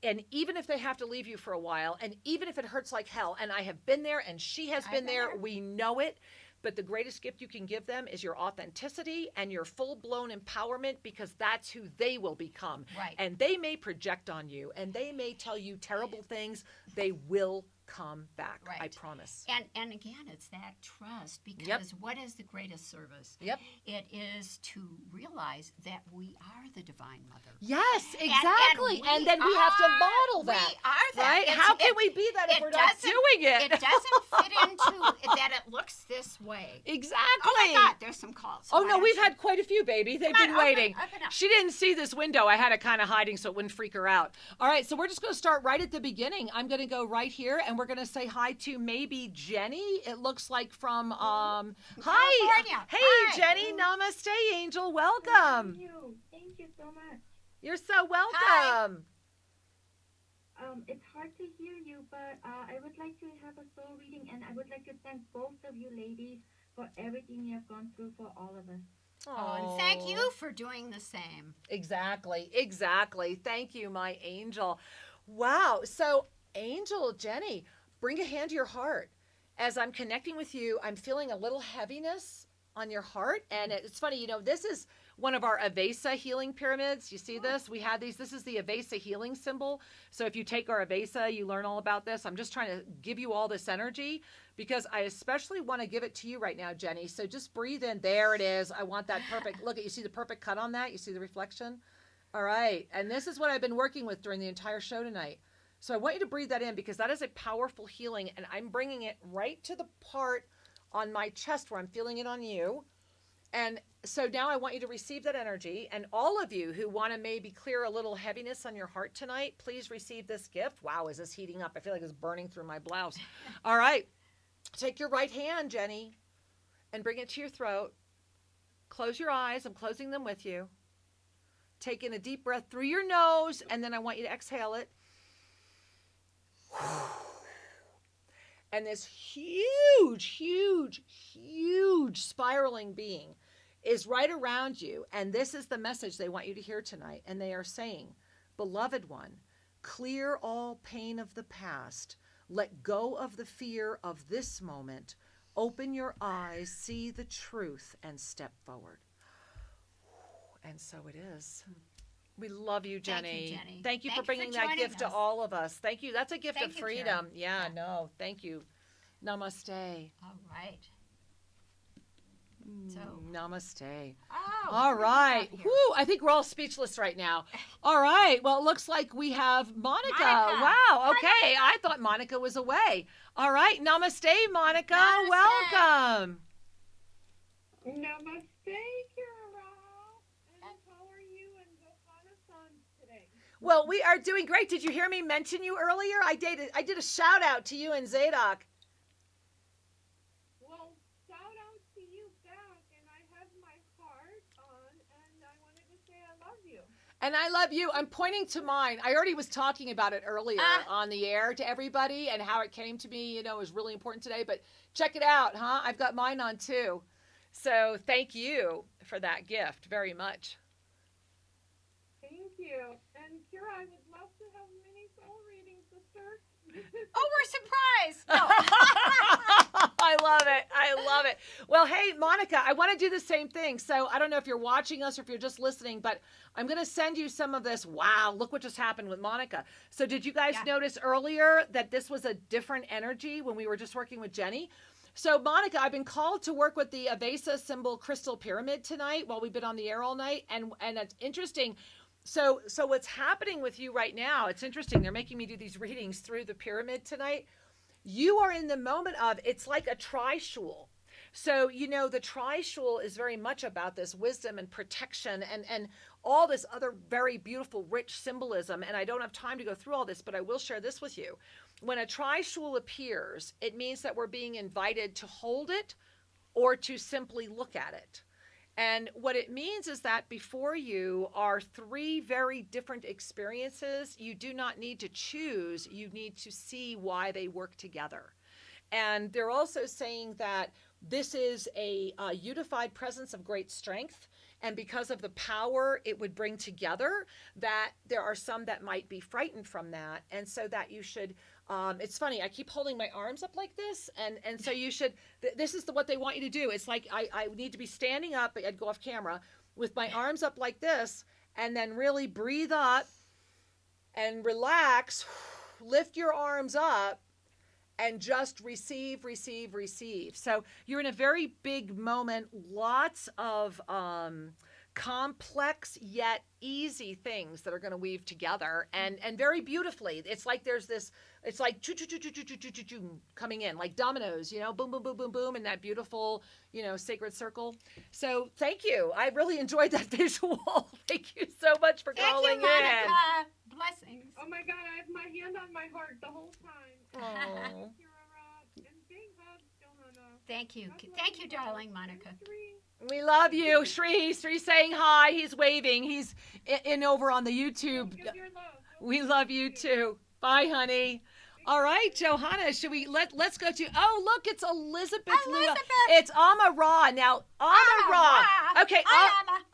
and even if they have to leave you for a while, and even if it hurts like hell, and I have been there and she has been there, we know it. But the greatest gift you can give them is your authenticity and your full-blown empowerment, because that's who they will become. Right. And they may project on you, and they may tell you terrible things. They will come back. Right. I promise. And again, it's that trust, because what is the greatest service? It is to realize that we are the Divine Mother. Yes, exactly. And then we have to model that. We are that. Right? How can we be that if we're not doing it? It doesn't fit into that it looks this way. Exactly. Oh my God, there's some calls. Oh no, we've had quite a few, baby. They've been waiting. Open up. She didn't see this window. I had it kind of hiding so it wouldn't freak her out. All right, so we're just going to start right at the beginning. I'm going to go right here, and we're going to say hi to maybe Jenny. It looks like from California. Hi. Hey, Hi. Jenny. Namaste, Angel. Welcome. Thank you so much. You're so welcome. It's hard to hear you, but I would like to have a soul reading, and I would like to thank both of you ladies for everything you have gone through for all of us. Oh, and thank you for doing the same. Exactly. Thank you, my angel. Wow. So, Angel, Jenny, bring a hand to your heart. As I'm connecting with you, I'm feeling a little heaviness on your heart. And it's funny, this is one of our Avesa healing pyramids. You see this? We had these. This is the Avesa healing symbol. So if you take our Avesa, you learn all about this. I'm just trying to give you all this energy because I especially want to give it to you right now, Jenny. So just breathe in. There it is. I want that perfect. Look, you see the perfect cut on that? You see the reflection? All right. And this is what I've been working with during the entire show tonight. So I want you to breathe that in, because that is a powerful healing, and I'm bringing it right to the part on my chest where I'm feeling it on you. And so now I want you to receive that energy, and all of you who want to maybe clear a little heaviness on your heart tonight, please receive this gift. Wow, is this heating up? I feel like it's burning through my blouse. All right. Take your right hand, Jenny, and bring it to your throat. Close your eyes. I'm closing them with you. Take in a deep breath through your nose, and then I want you to exhale it. And this huge spiraling being is right around you. And this is the message they want you to hear tonight. And they are saying, beloved one, clear all pain of the past. Let go of the fear of this moment. Open your eyes, see the truth, and step forward. And so it is. We love you, Jenny. Thank you, Jenny. Thank you for bringing that gift to all of us. Thank you. That's a gift of freedom. Yeah, no, thank you. Namaste. All right. So. Namaste. Oh, all right. Whew, I think we're all speechless right now. All right. Well, it looks like we have Monica. Wow. Okay. I thought Monica was away. All right. Namaste, Monica. Namaste. Welcome. Namaste, Kira Raa. And how are you and Johana today? Well, we are doing great. Did you hear me mention you earlier? I did a shout out to you and Zadok. Well, sound you. And I love you. I'm pointing to mine. I already was talking about it earlier on the air to everybody and how it came to me, you know, was really important today. But check it out, huh? I've got mine on too. So thank you for that gift very much. Thank you. And Kira, I would love to have mini soul readings, sister. Oh, we're surprised. No. I love it. I love it. Well, hey, Monica, I want to do the same thing. So I don't know if you're watching us or if you're just listening, but I'm going to send you some of this. Wow, look what just happened with Monica. So did you guys notice earlier that this was a different energy when we were just working with Jenny? So Monica, I've been called to work with the Avesa symbol crystal pyramid tonight while we've been on the air all night. And it's interesting. So what's happening with you right now, it's interesting. They're making me do these readings through the pyramid tonight. You are in the moment of, it's like a trishul. So, you know, the trishul is very much about this wisdom and protection and all this other very beautiful, rich symbolism. And I don't have time to go through all this, but I will share this with you. When a trishul appears, it means that we're being invited to hold it or to simply look at it. And what it means is that before you are three very different experiences. You do not need to choose. You need to see why they work together. And they're also saying that this is a unified presence of great strength. And because of the power it would bring together, that there are some that might be frightened from that. And so that you should, it's funny, I keep holding my arms up like this. And so you should, this is what they want you to do. It's like I need to be standing up, I'd go off camera, with my arms up like this, and then really breathe up and relax, lift your arms up, and just receive, receive, receive. So you're in a very big moment, lots of complex yet easy things that are going to weave together and very beautifully. It's like there's this, it's like coming in, like dominoes, you know, boom, boom, boom, boom, boom, in that beautiful, you know, sacred circle. So thank you. I really enjoyed that visual. Thank you so much for calling in. Thank you, Monica. Blessings. Oh my God, I have my hand on my heart the whole time. Oh. Kira Raa, and big hugs, Johana. Thank you. Thank you, darling Monica. We love you. Shree's saying hi. He's waving. He's in over on the YouTube. We love you too. Bye, honey. All right, Johana, should we let's go to, oh, look, it's Elizabeth. It's Ama Raa. Now, Ama Raa. Okay,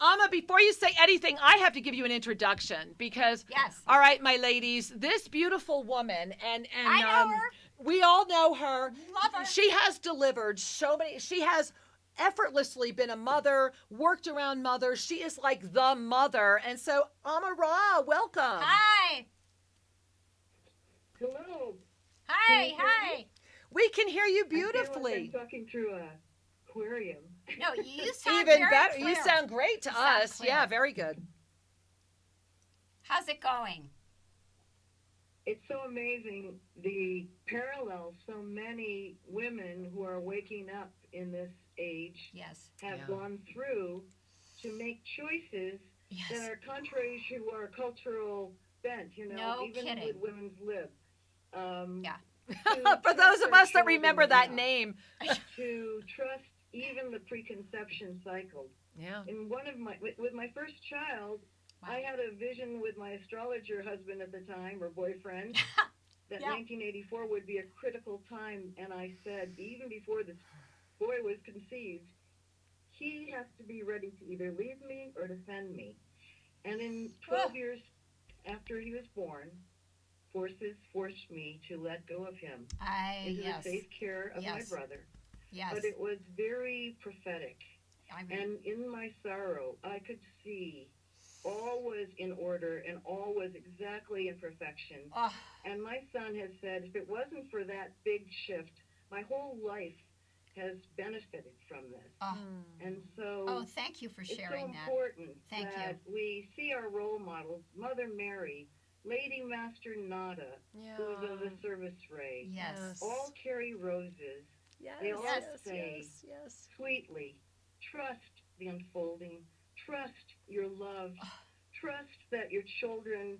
Ama, before you say anything, I have to give you an introduction because, yes. All right, my ladies, this beautiful woman, and I know her. We all know her. Love her. She has delivered so many, she has effortlessly been a mother, worked around mothers. She is like the mother. And so, Ama Raa, welcome. Hi. Hello. Hi. We can hear you beautifully. I'm talking through an aquarium. No, you sound even very better. clear. You sound great to us. Yeah, very good. How's it going? It's so amazing the parallels so many women who are waking up in this age have gone through to make choices that are contrary to our cultural bent, you know, even with women's lib. For those of us that remember that name. To trust even the preconception cycle. Yeah. In with my first child, I had a vision with my astrologer husband at the time, or boyfriend, that 1984 would be a critical time. And I said, even before this boy was conceived, he has to be ready to either leave me or defend me. And in 12 years after he was born, forces forced me to let go of him into the safe care of my brother. Yes. But it was very prophetic. And in my sorrow, I could see all was in order and all was exactly in perfection. And my son has said, if it wasn't for that big shift, my whole life has benefited from this. And so thank you for sharing it's so important that you. we see our role models, Mother Mary, Lady Master Nada, who's of the service ray. Yes. All carry roses. Yes. They all say sweetly, trust the unfolding, trust your love, trust that your children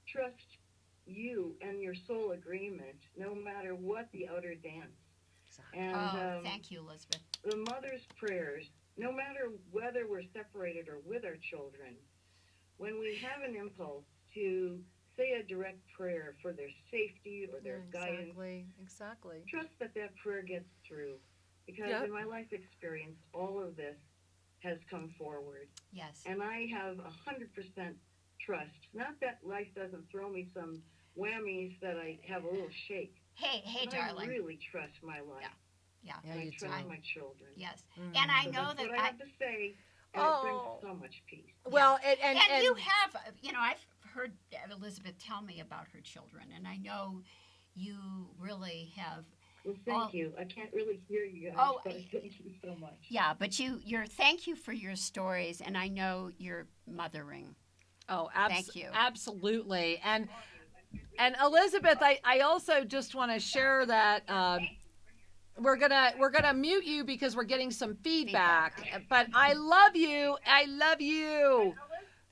trust you and your soul agreement, no matter what the outer dance. And thank you, Elizabeth. The mother's prayers, no matter whether we're separated or with our children, when we have an impulse to say a direct prayer for their safety or their guidance, exactly. Trust that prayer gets through. Because in my life experience, all of this has come forward. Yes. And I have 100% trust. Not that life doesn't throw me some whammies that I have a little shake. Hey, darling. I really trust my life. Yeah. And I trust my children. Yes. Mm-hmm. And I know that's that what I have to say. And it brings so much peace. Well, and you have, I've heard Elizabeth tell me about her children, and I know you really have. Well, thank you. I can't really hear you guys, but thank you so much. Yeah, but thank you for your stories, and I know you're mothering. Oh, thank you. Absolutely. And Elizabeth, I also just want to share that we're gonna mute you because we're getting some feedback. But I love you. I love you.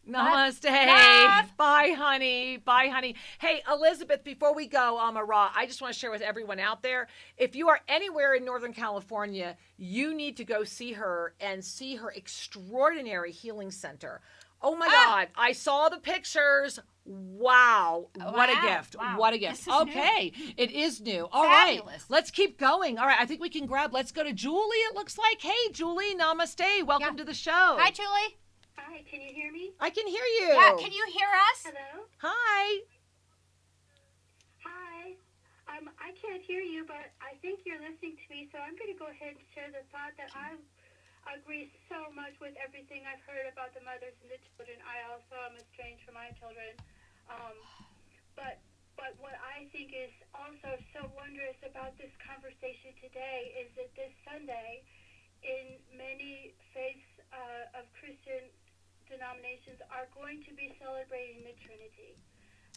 Namaste. Love. Bye, honey. Bye, honey. Hey, Elizabeth, before we go, Raa, I just want to share with everyone out there, if you are anywhere in Northern California, you need to go see her and see her extraordinary healing center. Oh, my God. I saw the pictures. Wow. What a gift. Wow. What a gift. Okay. New. It is new. All Fabulous. Right. Let's keep going. All right. I think we can let's go to Julie, it looks like. Hey, Julie. Namaste. Welcome to the show. Hi, Julie. Hi, can you hear me? I can hear you. Yeah, can you hear us? Hello? Hi. Hi. I can't hear you, but I think you're listening to me, so I'm going to go ahead and share the thought that I agree so much with everything I've heard about the mothers and the children. I also am estranged from my children. But what I think is also so wondrous about this conversation today is that this Sunday, in many faiths of Christian denominations are going to be celebrating the Trinity.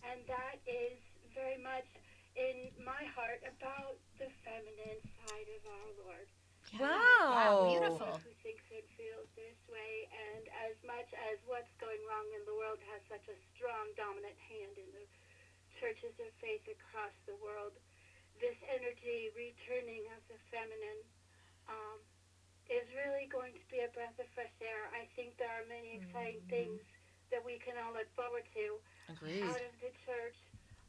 And that is very much in my heart about the feminine side of our Lord. Wow. Beautiful. Who thinks and feels this way, and as much as what's going wrong in the world has such a strong dominant hand in the churches of faith across the world, this energy returning of the feminine is really going to be a breath of fresh air. I think there are many exciting things that we can all look forward to out of the church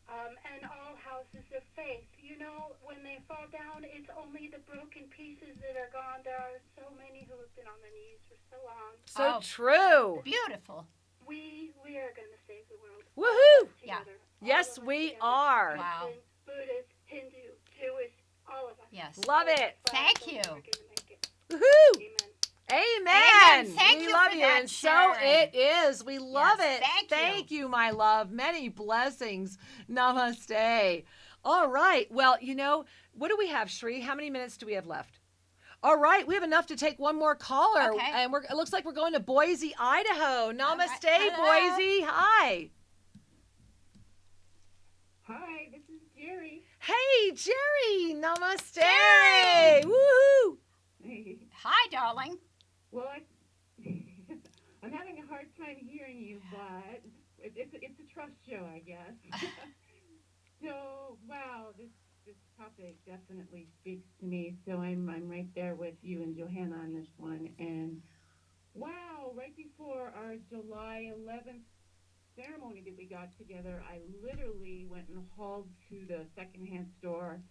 and all houses of faith. You know, when they fall down, it's only the broken pieces that are gone. There are so many who have been on their knees for so long. So true. Beautiful. We are going to save the world. Woohoo! Yeah. Yes, we are. Wow. Buddhist, Hindu, Jewish, all of us. Yes. Love it. Thank you. Woohoo! Amen. Thank we you love for you, that, and so Sharon. it is. We love it. Thank you, my love. Many blessings. Namaste. All right. Well, what do we have, Shri? How many minutes do we have left? All right, we have enough to take one more caller, and it looks like we're going to Boise, Idaho. Namaste, Boise. Hi. Hi, this is Jerry. Hey, Jerry. Namaste. Jerry. Woohoo. Hey. Hi, darling. Well, I'm having a hard time hearing you, but it's a trust show, I guess. So, wow, this topic definitely speaks to me. So I'm right there with you and Johana on this one. And wow, right before our July 11th ceremony that we got together, I literally went and hauled to the secondhand store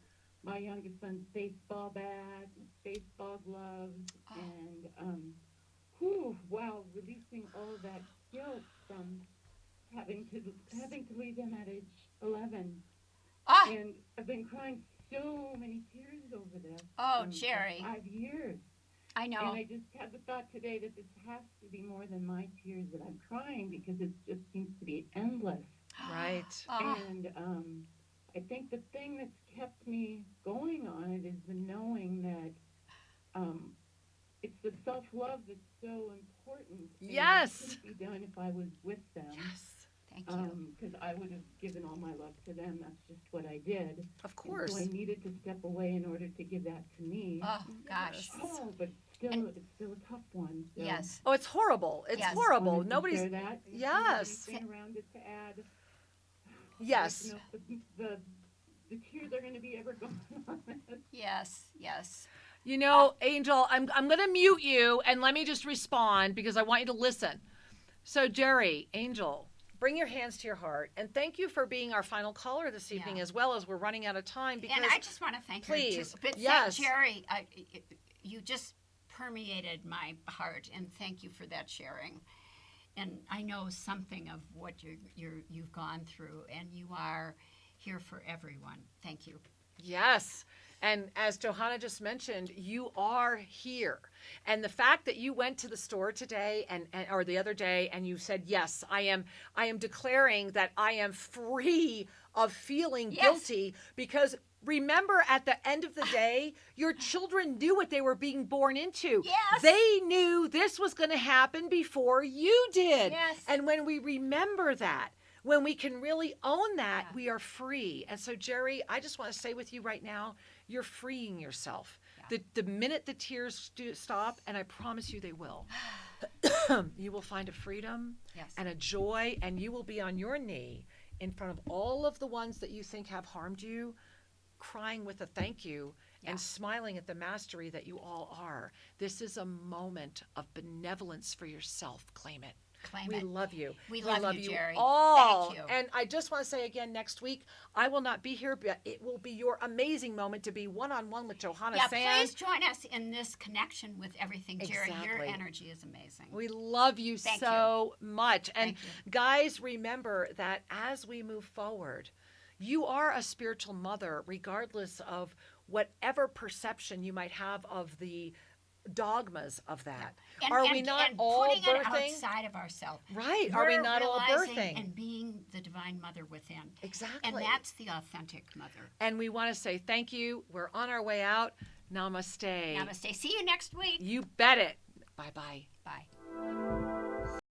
my youngest son's baseball bat, baseball gloves, and releasing all of that guilt from having to leave him at age 11. And I've been crying so many tears over this. Oh, Jerry. 5 years. I know. And I just had the thought today that this has to be more than my tears that I'm crying, because it just seems to be endless. Right. And I think the thing that's kept me going on it is the knowing that it's the self-love that's so important. Yes. It couldn't be done if I was with them. Yes. Thank you. Because I would have given all my love to them. That's just what I did. Of course. And so I needed to step away in order to give that to me. Oh, gosh. Oh, but it's still a tough one. So. Yes. Oh, it's horrible. It's horrible. Nobody's. Share that. Yes. Anything around it to add. Yes. The tears are going to be ever gone on this. Yes. Angel, I'm going to mute you, and let me just respond because I want you to listen. So, Jerry, Angel, bring your hands to your heart. And thank you for being our final caller this evening, as well as we're running out of time. Because, and I just want to thank you, too. But Jerry, you just permeated my heart, and thank you for that sharing. And I know something of what you've gone through, and you are here for everyone. Thank you. Yes. And as Johana just mentioned, you are here. And the fact that you went to the store today or the other day and you said, yes, I am declaring that I am free of feeling guilty, because remember, at the end of the day, your children knew what they were being born into. Yes. They knew this was going to happen before you did. Yes. And when we remember that, when we can really own that, we are free. And so, Jerry, I just want to say with you right now, you're freeing yourself. Yeah. The minute the tears stop, and I promise you they will, you will find a freedom and a joy, and you will be on your knee in front of all of the ones that you think have harmed you, crying with a thank you and smiling at the mastery that you all are. This is a moment of benevolence for yourself. Claim it. We love you. We love you, Jerry. All. Thank you. And I just want to say again, next week, I will not be here, but it will be your amazing moment to be one-on-one with Johana Sand. Please join us in this connection with everything, Jerry. Your energy is amazing. We love you so much. And guys, remember that as we move forward, you are a spiritual mother, regardless of whatever perception you might have of the dogmas of that. Are we not all putting birthing? It outside of ourselves. Right. Are we not all birthing? And being the divine mother within. Exactly. And that's the authentic mother. And we want to say thank you. We're on our way out. Namaste. Namaste. See you next week. You bet it. Bye-bye. Bye.